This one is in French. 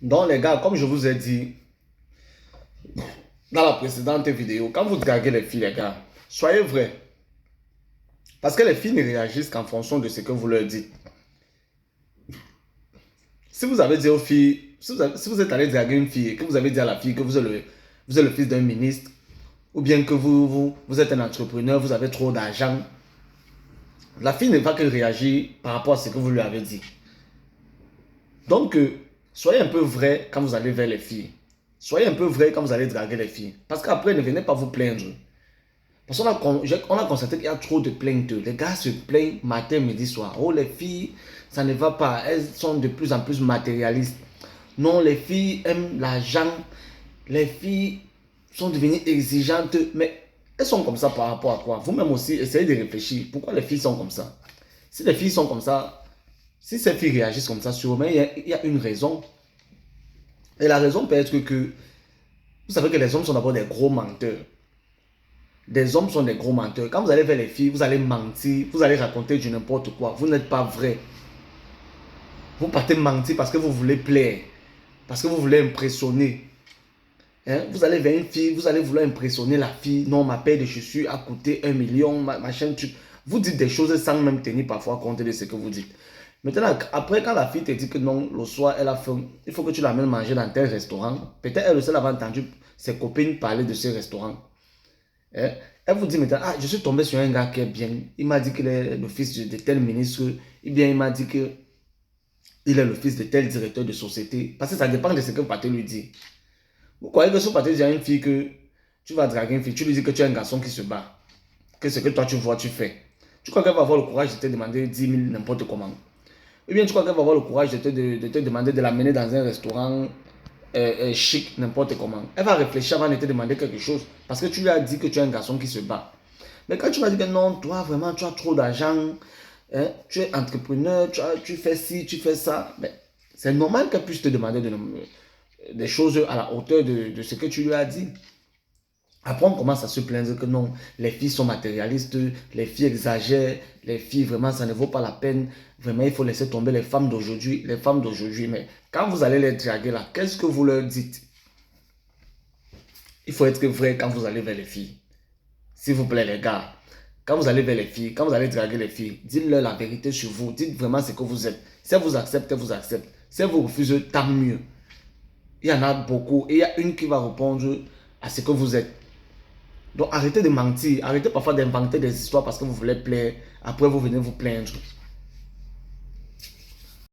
Donc les gars, comme je vous ai dit dans la précédente vidéo, quand vous draguez les filles, les gars, soyez vrais. Parce que les filles ne réagissent qu'en fonction de ce que vous leur dites. Si vous avez dit aux filles, si vous êtes allé draguer une fille et que vous avez dit à la fille que vous êtes le fils d'un ministre, ou bien que vous êtes un entrepreneur, vous avez trop d'argent, la fille ne va que réagir par rapport à ce que vous lui avez dit. Donc, soyez un peu vrai quand vous allez vers les filles. Soyez un peu vrai quand vous allez draguer les filles. Parce qu'après, ne venez pas vous plaindre. Parce qu'on a constaté qu'il y a trop de plaintes. Les gars se plaignent matin, midi, soir. Oh, les filles, ça ne va pas. Elles sont de plus en plus matérialistes. Non, les filles aiment l'argent. Les filles sont devenues exigeantes. Mais elles sont comme ça par rapport à quoi? Vous-même aussi, essayez de réfléchir. Pourquoi les filles sont comme ça? Si les filles sont comme ça, si ces filles réagissent comme ça, sûrement, il y a une raison. Et la raison peut être que, vous savez que les hommes sont d'abord des gros menteurs. Des hommes sont des gros menteurs. Quand vous allez vers les filles, vous allez mentir, vous allez raconter du n'importe quoi. Vous n'êtes pas vrai. Vous partez mentir parce que vous voulez plaire, parce que vous voulez impressionner. Hein? Vous allez vers une fille, vous allez vouloir impressionner la fille. Non, ma paire de chaussures a coûté 1 million, machin, truc. Vous dites des choses sans même tenir parfois compte de ce que vous dites. Maintenant, après, quand la fille te dit que non, le soir, elle a faim, il faut que tu l'amènes manger dans tel restaurant. Peut-être elle aussi avait entendu ses copines parler de ce restaurant. Hein? Elle vous dit maintenant, ah, je suis tombé sur un gars qui est bien. Il m'a dit qu'il est le fils de tel ministre. Ou bien il m'a dit qu'il est le fils de tel directeur de société. Parce que ça dépend de ce que Pathé lui dit. Vous croyez que si Pathé dit à une fille que tu vas draguer une fille, tu lui dis que tu es un garçon qui se bat. Que ce que toi tu vois, tu fais. Tu crois qu'elle va avoir le courage de te demander 10 000 n'importe comment. Ou bien tu crois qu'elle va avoir le courage de te demander de l'amener dans un restaurant chic, n'importe comment. Elle va réfléchir avant de te demander quelque chose. Parce que tu lui as dit que tu es un garçon qui se bat. Mais quand tu vas dire que non, toi vraiment tu as trop d'argent, hein, tu es entrepreneur, tu fais ci, tu fais ça, c'est normal qu'elle puisse te demander des choses à la hauteur de ce que tu lui as dit. Après, on commence à se plaindre que non, les filles sont matérialistes, les filles exagèrent, les filles, vraiment, ça ne vaut pas la peine. Vraiment, il faut laisser tomber les femmes d'aujourd'hui, les femmes d'aujourd'hui. Mais quand vous allez les draguer là, qu'est-ce que vous leur dites? Il faut être vrai quand vous allez vers les filles. S'il vous plaît, les gars. Quand vous allez vers les filles, quand vous allez draguer les filles, dites-leur la vérité sur vous. Dites vraiment ce que vous êtes. Si elles vous acceptent, elles vous acceptent. Si elles vous refusent, tant mieux. Il y en a beaucoup. Et il y a une qui va répondre à ce que vous êtes. Donc arrêtez de mentir, arrêtez parfois d'inventer des histoires parce que vous voulez plaire. Après vous venez vous plaindre.